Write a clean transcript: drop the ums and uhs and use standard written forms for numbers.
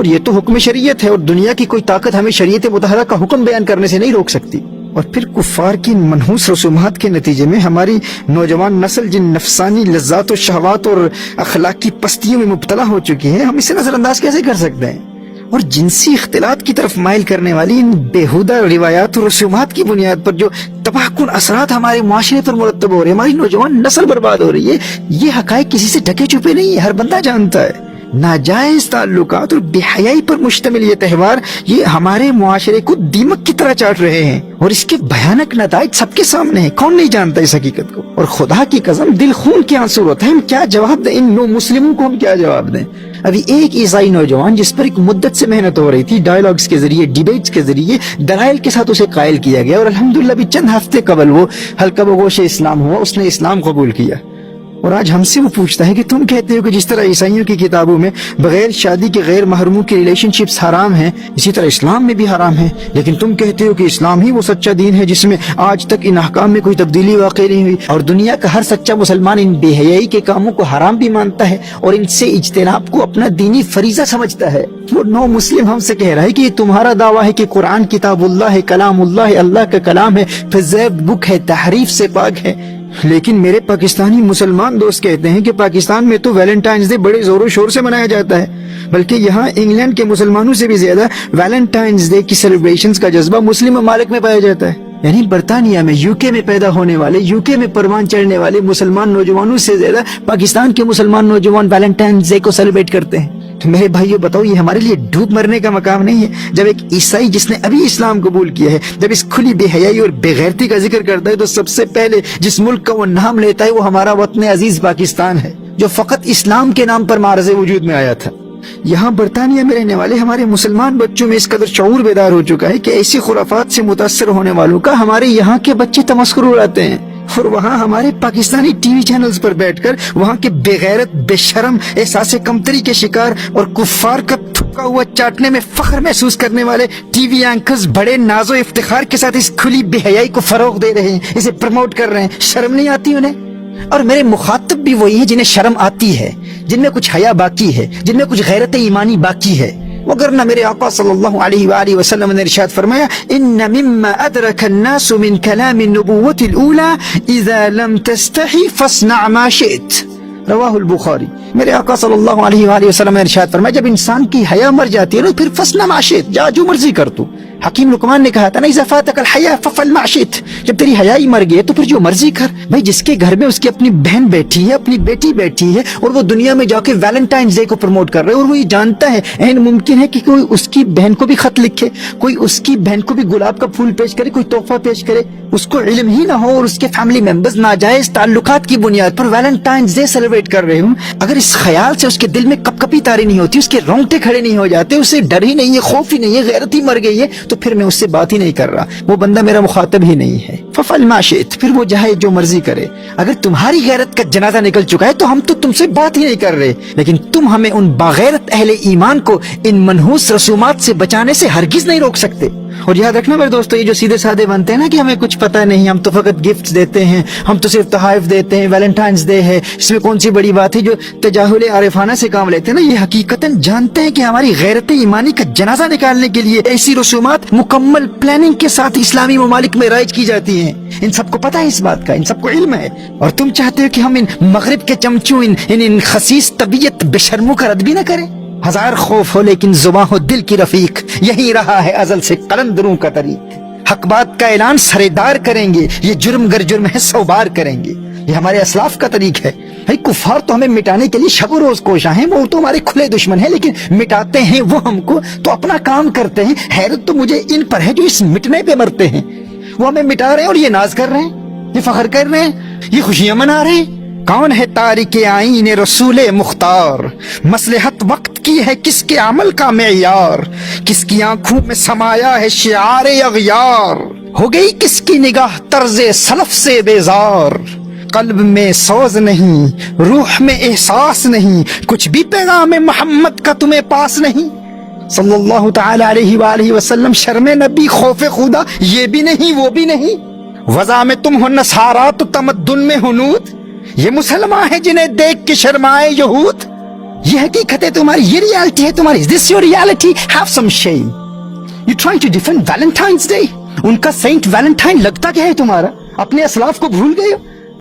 اور یہ تو حکم شریعت ہے، اور دنیا کی کوئی طاقت ہمیں شریعت مطہرہ کا حکم بیان کرنے سے نہیں روک سکتی۔ اور پھر کفار کی منحوس رسومات کے نتیجے میں ہماری نوجوان نسل جن نفسانی لذات و شہوات اور اخلاقی پستیوں میں مبتلا ہو چکی ہے، ہم اسے نظر انداز کیسے کر سکتے ہیں؟ اور جنسی اختلاط کی طرف مائل کرنے والی ان بیہودہ روایات اور رسومات کی بنیاد پر جو تباہ کن اثرات ہمارے معاشرے پر مرتب ہو رہے ہیں، ہماری نوجوان نسل برباد ہو رہی ہے، یہ حقائق کسی سے ڈھکے چھپے نہیں ہے، ہر بندہ جانتا ہے۔ ناجائز تعلقات اور بے حیائی پر مشتمل یہ تہوار یہ ہمارے معاشرے کو دیمک کی طرح چاٹ رہے ہیں، اور اس کے بھیانک نتائج سب کے سامنے ہیں، کون نہیں جانتا اس حقیقت کو؟ اور خدا کی قسم دل خون کے آنسو ہوتا ہے، ہم کیا جواب دیں ان نو مسلموں کو؟ ہم کیا جواب دیں؟ ابھی ایک عیسائی نوجوان جس پر ایک مدت سے محنت ہو رہی تھی، ڈائیلاگز کے ذریعے، ڈیبیٹس کے ذریعے، دلائل کے ساتھ اسے قائل کیا گیا، اور الحمدللہ بھی چند ہفتے قبل وہ حلقہ بگوش اسلام ہوا، اس نے اسلام قبول کیا۔ اور آج ہم سے وہ پوچھتا ہے کہ تم کہتے ہو کہ جس طرح عیسائیوں کی کتابوں میں بغیر شادی کے غیر محرموں کی ریلیشن شپس حرام ہیں، اسی طرح اسلام میں بھی حرام ہے، لیکن تم کہتے ہو کہ اسلام ہی وہ سچا دین ہے جس میں آج تک ان احکام میں کوئی تبدیلی واقع نہیں ہوئی، اور دنیا کا ہر سچا مسلمان ان بے حیائی کے کاموں کو حرام بھی مانتا ہے اور ان سے اجتناب کو اپنا دینی فریضہ سمجھتا ہے۔ وہ نو مسلم ہم سے کہہ رہا ہے کہ یہ تمہارا دعویٰ ہے کہ قرآن کتاب اللہ ہے، کلام اللہ ہے، اللہ کا کلام ہے، فضیب بک ہے، تحریف سے پاک ہے، لیکن میرے پاکستانی مسلمان دوست کہتے ہیں کہ پاکستان میں تو ویلنٹائنز ڈے بڑے زور و شور سے منایا جاتا ہے، بلکہ یہاں انگلینڈ کے مسلمانوں سے بھی زیادہ ویلنٹائنز ڈے کی سیلیبریشنز کا جذبہ مسلم ممالک میں پایا جاتا ہے۔ یعنی برطانیہ میں، یو کے میں پیدا ہونے والے، یو کے میں پروان چڑھنے والے مسلمان نوجوانوں سے زیادہ پاکستان کے مسلمان نوجوان ویلنٹائنز ڈے کو سیلیبریٹ کرتے ہیں۔ تو میرے بھائیو بتاؤ، یہ ہمارے لیے ڈوب مرنے کا مقام نہیں ہے؟ جب ایک عیسائی جس نے ابھی اسلام قبول کیا ہے جب اس کھلی بے حیائی اور بے غیرتی کا ذکر کرتا ہے تو سب سے پہلے جس ملک کا وہ نام لیتا ہے وہ ہمارا وطن عزیز پاکستان ہے، جو فقط اسلام کے نام پر معرض وجود میں آیا تھا۔ یہاں برطانیہ میں رہنے والے ہمارے مسلمان بچوں میں اس قدر شعور بیدار ہو چکا ہے کہ ایسی خرافات سے متاثر ہونے والوں کا ہمارے یہاں کے بچے تمسخر اڑاتے ہیں، اور وہاں ہمارے پاکستانی ٹی وی چینلز پر بیٹھ کر وہاں کے بے غیرت، بے شرم، احساس کمتری کے شکار اور کفار کا تھوکا ہوا چاٹنے میں فخر محسوس کرنے والے ٹی وی اینکرز بڑے ناز و افتخار کے ساتھ اس کھلی بے حیائی کو فروغ دے رہے ہیں، اسے پروموٹ کر رہے ہیں۔ شرم نہیں آتی انہیں؟ اور میرے مخاطب بھی وہی ہیں جنہیں شرم آتی ہے، جن میں کچھ حیا باقی ہے، جن میں کچھ غیرت ایمانی باقی ہے۔ وگرنہ میرے آقا صلی اللہ علیہ وآلہ وسلم نے ارشاد فرمایا، ان مما ادرک الناس من کلام النبوۃ الاولى اذا لم تستحی فاصنع ما شئت، رواہ البخاری۔ میرے آقا صلی اللہ علیہ وآلہ وسلم نے ارشاد فرمایا، جب انسان کی حیا مر جاتی ہے نا پھر فاصنع ما شئت، جا جو مرضی کر تو۔ حکیم لقمان نے کہا تھا نا، اذا فاتک الحیا ففعل ما شئت، جب تیری حیائی مر گئی تو پھر جو مرضی کر۔ بھائی جس کے گھر میں اس کی اپنی بہن بیٹھی ہے، اپنی بیٹی بیٹھی ہے، اور وہ دنیا میں جا کے ویلنٹائنز ڈے کو پروموٹ کر رہے ہیں، اور وہ یہ جانتا ہے عین ممکن ہے کہ کوئی اس کی بہن کو بھی خط لکھے، کوئی اس کی بہن کو بھی گلاب کا پھول پیش کرے، کوئی تحفہ پیش کرے، اس کو علم ہی نہ ہو اور اس کے فیملی ممبرز ناجائز تعلقات کی بنیاد پر ویلنٹائنز ڈے سیلیبریٹ کر رہے ہوں، اگر اس خیال سے اس کے دل میں کپ کپی تاری نہیں ہوتی، اس کے رونگٹے کھڑے نہیں ہو جاتے، اسے ڈر ہی نہیں ہے، خوف ہی نہیں ہے، غیرت ہی مر گئی ہے، تو پھر میں اس سے بات ہی نہیں کر رہا، وہ بندہ میرا مخاطب ہی نہیں ہے۔ ففعل ما شئت، پھر وہ جائے جو مرضی کرے۔ اگر تمہاری غیرت کا جنازہ نکل چکا ہے تو ہم تو تم سے بات ہی نہیں کر رہے، لیکن تم ہمیں ان باغیرت اہل ایمان کو ان منحوس رسومات سے بچانے سے ہرگز نہیں روک سکتے۔ اور یاد رکھنا میرے دوستو، یہ جو سیدھے سادے بنتے ہیں نا کہ ہمیں کچھ پتہ نہیں، ہم تو فقط گفٹس دیتے ہیں، ہم تو صرف تحائف دیتے ہیں، ویلنٹائنز ڈے ہے، اس میں کون سی بڑی بات ہے، جو تجاہل عارفانہ سے کام لیتے ہیں نا، یہ حقیقتاً جانتے ہیں کہ ہماری غیرت ایمانی کا جنازہ نکالنے کے لیے ایسی رسومات مکمل پلاننگ کے ساتھ اسلامی ممالک میں رائج کی جاتی ہیں۔ ان سب کو پتہ ہے اس بات کا، ان سب کو علم ہے، اور تم چاہتے ہو کہ ہم ان مغرب کے چمچوں، ان خسیس طبیعت بے شرموں کا رد بھی نہ کریں؟ ہزار خوف ہو لیکن زباں ہو دل کی رفیق، یہی رہا ہے ازل سے قلندروں کا طریق۔ حق بات کا اعلان سرےدار کریں گے، یہ جرم گر جرم ہے 100 بار کریں گے، یہ ہمارے اسلاف کا طریق ہے۔ بھائی کفار تو ہمیں مٹانے کے لیے شب و روز کوشاں ہیں، وہ تو ہمارے کھلے دشمن ہیں، لیکن مٹاتے ہیں وہ ہم کو تو اپنا کام کرتے ہیں۔ حیرت تو مجھے ان پر ہے جو اس مٹنے پہ مرتے ہیں، وہ ہمیں مٹا رہے ہیں اور یہ ناز کر رہے ہیں، یہ فخر کر رہے ہیں، یہ خوشیاں منا رہے ہیں۔ کون ہے تارک آئین رسول مختار، مصلحت وقت کی ہے کس کے عمل کا معیار، کس کی آنکھوں میں سمایا ہے شعار اغیار، ہو گئی کس کی نگاہ طرز سلف سے بیزار، قلب میں سوز نہیں، روح میں احساس نہیں، کچھ بھی پیغام محمد کا تمہیں پاس نہیں، صلی اللہ تعالی علیہ وآلہ وسلم۔ شرم نبی، خوف خدا، یہ بھی نہیں وہ بھی نہیں، وضع میں تم ہو نصارا تو تمدن میں ہنود، یہ مسلمان ہیں جنہیں دیکھ کے شرمائے یہود، یہ حقیقت ہے تمہاری, یہ ریالٹی ہے تمہاری. Is this your reality? Have some shame. You trying to defend Valentine's Day? ان کا سینٹ ویلنٹائن لگتا کیا ہے تمہارا؟ اپنے اسلاف کو بھول گئے ہو؟